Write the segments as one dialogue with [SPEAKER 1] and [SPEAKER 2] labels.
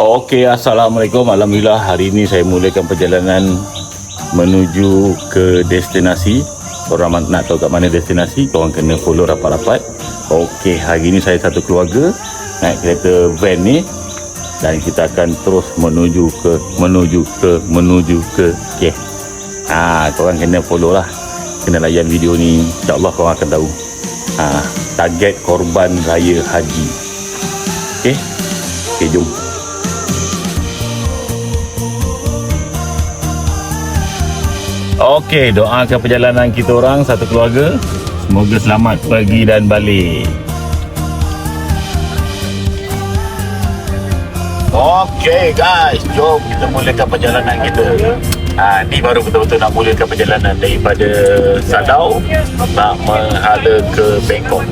[SPEAKER 1] Okey, Assalamualaikum. Alhamdulillah hari ini saya mulakan perjalanan menuju ke destinasi. Korang nak tahu kat mana destinasi, korang kena follow rapat-rapat. Okey, hari ini saya satu keluarga naik kereta van ni dan kita akan terus menuju ke okey. Korang kena follow lah. Kena layan video ni. InsyaAllah korang akan tahu target korban raya haji. Okey. Okey, jom. Okey, doakan perjalanan kita orang satu keluarga. Semoga selamat pergi dan balik. Okey guys, jom kita mulakan perjalanan kita. Ni baru betul-betul nak mulakan perjalanan daripada Sadau nak menghala ke Bangkok.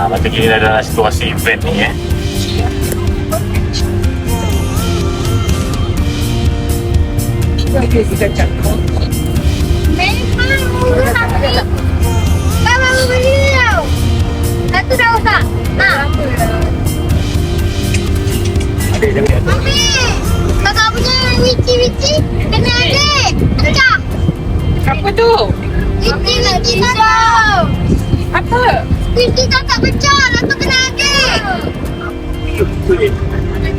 [SPEAKER 1] Macam ni adalah situasi event ni
[SPEAKER 2] Baru beli tau. Satu dah rosak. Mami, kakak punya wici-wici kena ada. Pecah.
[SPEAKER 3] Apa tu?
[SPEAKER 2] Wici tau.
[SPEAKER 3] Apa?
[SPEAKER 2] Wici kakak pecah. Lepas kena ada.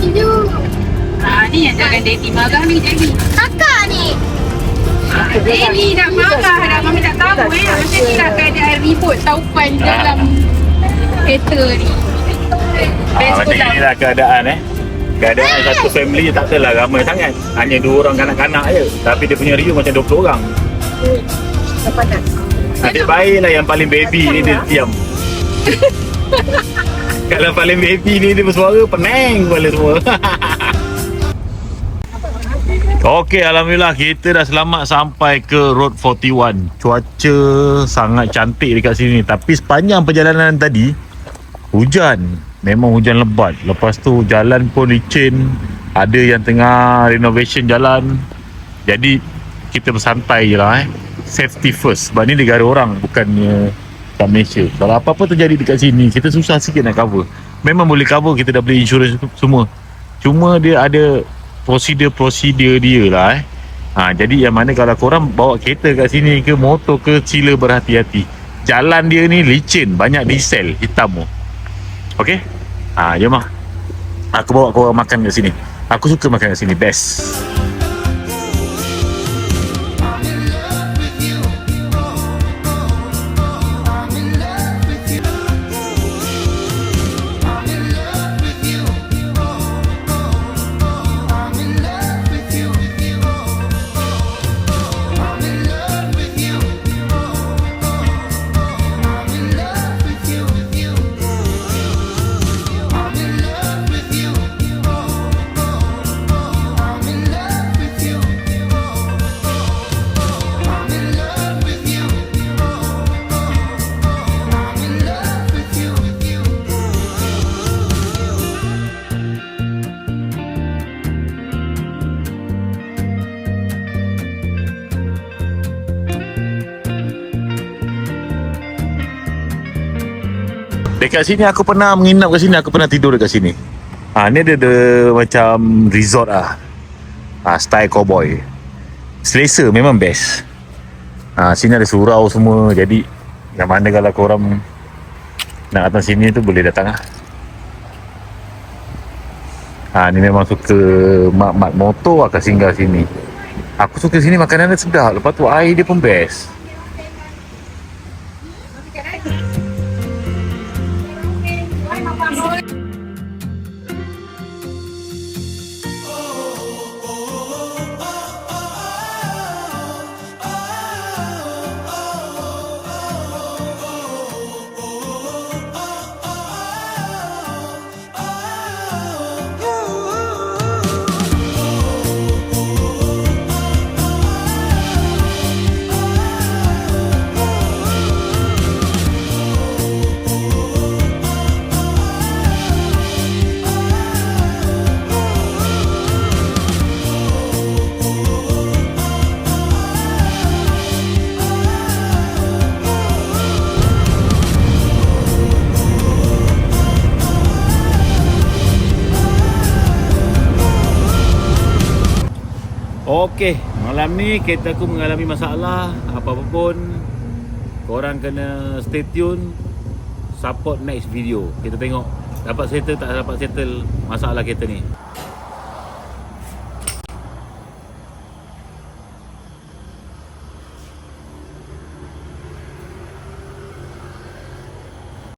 [SPEAKER 2] Tidur.
[SPEAKER 3] Ni yang jangan Daddy marah ni jadi.
[SPEAKER 2] Kakak ni.
[SPEAKER 3] Daddy dah marah dah. Mami tak tahu macam ni lah keadaan ribut taupan dalam kereta ni.
[SPEAKER 1] macam inilah keadaan Keadaan satu family tak adalah ramai sangat. Hanya 2 orang kanak-kanak je. Tapi dia punya review macam 20 orang. Adik baiklah yang paling baby ni dia diam. Kalau paling baby ni dia bersuara, pening kepala semua. Okey, Alhamdulillah kita dah selamat sampai ke Road 41. Cuaca sangat cantik dekat sini. Tapi sepanjang perjalanan tadi, hujan. Memang hujan lebat. Lepas tu jalan pun licin. Ada yang tengah renovation jalan. Jadi kita bersantai je lah Safety first. Sebab ni negara orang, bukannya kat Malaysia. Kalau apa-apa terjadi dekat sini, kita susah sikit nak cover. Memang boleh cover, kita dah beli insurans semua. Cuma dia ada prosedur dia lah jadi yang mana kalau korang bawa kereta kat sini ke motor ke, sila berhati-hati. Jalan dia ni licin, banyak diesel hitam tu. Okey? Jom lah. Aku bawa korang makan kat sini. Aku suka makan kat sini, best. Dekat sini aku pernah menginap kat sini, aku pernah tidur dekat sini. Ni ada macam resort style cowboy. Selesa, memang best. Sini ada surau semua. Jadi yang mana kalau korang nak datang sini tu boleh datang ni memang suka mak-mak motor akan singgah sini. Aku suka sini, makanan dia sedap. Lepas tu air dia pun best. Okey, malam ni kereta aku mengalami masalah. Apa-apa pun korang kena stay tune, support next video. Kita tengok dapat settle tak dapat settle masalah kereta ni.